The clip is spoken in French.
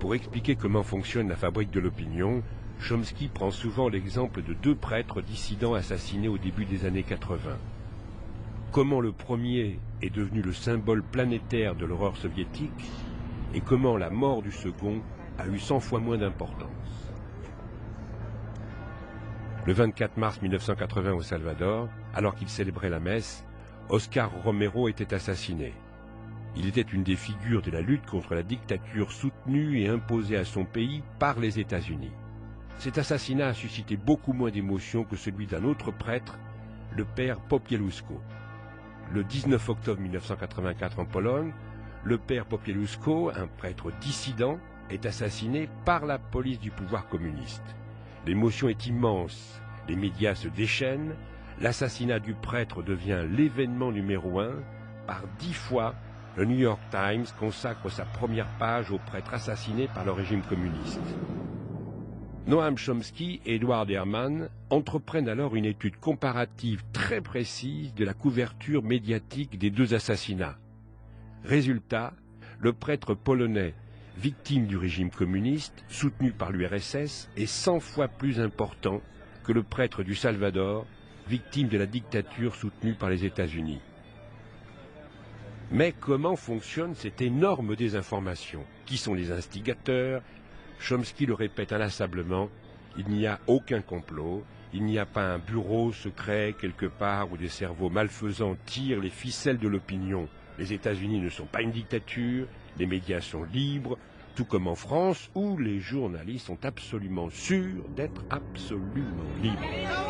Pour expliquer comment fonctionne la fabrique de l'opinion, Chomsky prend souvent l'exemple de deux prêtres dissidents assassinés au début des années 80. Comment le premier est devenu le symbole planétaire de l'horreur soviétique et comment la mort du second a eu 100 fois moins d'importance. Le 24 mars 1980 au Salvador, alors qu'il célébrait la messe, Oscar Romero était assassiné. Il était une des figures de la lutte contre la dictature soutenue et imposée à son pays par les États-Unis. Cet assassinat a suscité beaucoup moins d'émotions que celui d'un autre prêtre, le père Popieluszko. Le 19 octobre 1984 en Pologne, le père Popieluszko, un prêtre dissident, est assassiné par la police du pouvoir communiste. L'émotion est immense, les médias se déchaînent, l'assassinat du prêtre devient l'événement numéro 1. Par 10 fois, le New York Times consacre sa première page aux prêtres assassinés par le régime communiste. Noam Chomsky et Edward Herman entreprennent alors une étude comparative très précise de la couverture médiatique des deux assassinats. Résultat, le prêtre polonais, victime du régime communiste, soutenu par l'URSS, est 100 fois plus important que le prêtre du Salvador, victime de la dictature soutenue par les États-Unis. Mais comment fonctionne cette énorme désinformation? Qui sont les instigateurs? Chomsky le répète inlassablement, il n'y a aucun complot, il n'y a pas un bureau secret quelque part où des cerveaux malfaisants tirent les ficelles de l'opinion. Les États-Unis ne sont pas une dictature, les médias sont libres, tout comme en France où les journalistes sont absolument sûrs d'être absolument libres.